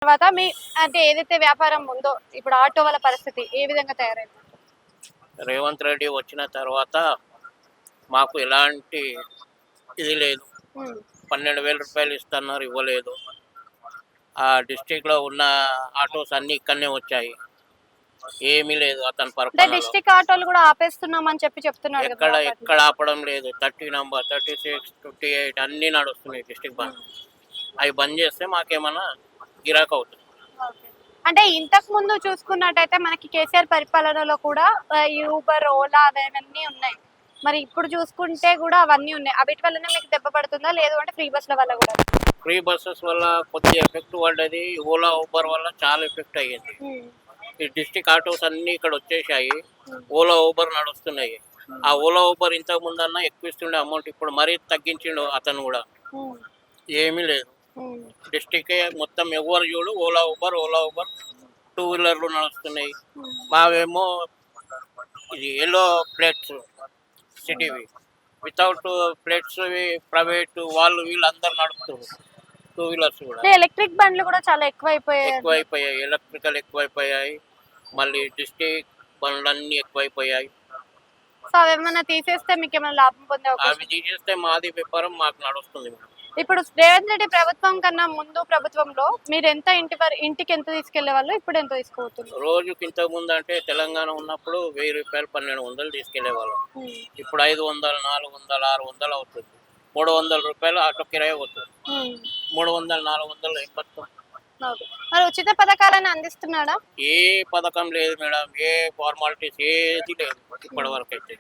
తర్వాత మీ అంటే ఏదైతే వ్యాపారం ఉందో ఇప్పుడు ఆటో వాళ్ళ పరిస్థితి ఏ విధంగా తయారైంది? రేవంత్ రెడ్డి వచ్చిన తర్వాత మాకు ఎలాంటి ఇది లేదు. హ్మ్. 12,000 రూపాయలు ఇస్తున్నారు, ఇవ్వలేదు. ఆ డిస్ట్రిక్ట్‌లో ఉన్న ఆటోస్ అన్నీ ఇక్కడనే వచ్చాయి. ఏమీ లేదు అతని అంటే పరిపాలనలో. డిస్ట్రిక్ట్ ఆటోలు కూడా ఆపేస్తున్నామని చెప్తున్నాడు కదా ఎక్కడ వ్యాపారులు. ఎక్కడ ఆపడం లేదు. 30 నంబర్, 36, 58 అన్నీ నడుస్తున్నాయి డిస్ట్రిక్ట్ బంద్. అవి బంద్ చేస్తే మాకేమన్నా గిరాకీ అవుతుంది. ఓకే. అంటే ఇంతకు ముందు చూసుకున్నట్టయితే మనకి కేసీఆర్ పరిపాలనలో కూడా యూబర్, ఓలా అవన్నీ ఉన్నాయి. మరి ఇప్పుడు చూసుకుంటే కూడా అవన్నీ ఉన్నాయి. అవిటి వల్లనే మీకు దెబ్బ పడుతుందా? లేదు అంటే ఫ్రీ బస్‌ల వల్ల కూడా? ఫ్రీ బస్సెస్ వల్ల కొద్దిగా ఎఫెక్ట్ పడ్డది. ఓలా, ఊబర్ వల్ల చాలా ఎఫెక్ట్ అయ్యింది. హ్మ్. ఈ డిస్ట్రిక్ట్ ఆటోస్ అన్నీ ఇక్కడ వచ్చేసాయి. హ్మ్. ఓలా, ఊబర్ నడుస్తున్నాయి. ఆ ఓలా, ఊబర్ ఇంతకు ముందన్నా ఎక్కువ ఇస్తుండే అమౌంట్, ఇప్పుడు మరీ తగ్గించిండు అతను కూడా. హ్మ్. ఏమీ లేదు. హ్మ్. డిస్ట్రిక్టే మొత్తం ఎవరు చూడు ఓలా, ఊబర్ టూ వీలర్లు నడుస్తున్నాయి. హ్మ్. మావేమో ఇది యెల్లో ప్లేట్స్ సిటీవి. వితౌట్ ప్లేట్స్ ప్రైవేట్ వాళ్ళు వీళ్ళు అందరు నడుపుతున్నారు. టూ వీలర్స్ కూడా ఎలక్ట్రిక్ బండ్లు కూడా చాలా ఎక్కువైపోయాయి. ఎక్కువైపోయాయి. ఎలక్ట్రికల్ ఎక్కువైపోయాయి. మళ్ళీ డిస్ట్రిక్ట్ బండ్లన్నీ ఎక్కువైపోయాయి. సో అవేమన్నా తీసేస్తే మీకేమైనా లాభం పొందే అవకాశం అవి తీసేస్తే మాది వ్యాపారం మాకు నడుస్తుంది. ఇప్పుడు రేవంత్ రెడ్డి ప్రభుత్వం కన్నా ముందు ప్రభుత్వంలో మీరు ఎంత ఇంటికి ఎంత తీసుకెళ్లేవాళ్ళు? ఇప్పుడు ఎంత తీసుకోబోతున్నారు? రోజుకి ఇంతకు ముందు అంటే తెలంగాణ ఉన్నప్పుడు 1000 రూపాయలు, 1200 తీసుకెళ్లేవాళ్ళం. హ్మ్. ఇప్పుడు 500, 400, 600 అవుతుంది. 300 రూపాయలు ఆటో కిరాయి అవుతుంది. హ్మ్. 300, 400 ఏం బతుకుతాం? ఓకే. మరి ఉచిత పథకాలను అందిస్తున్నాడా? ఏ పథకం లేదు మేడం. ఏ ఫార్మాలిటీస్ ఏది లేదు ఇప్పటి వరకు అయితే.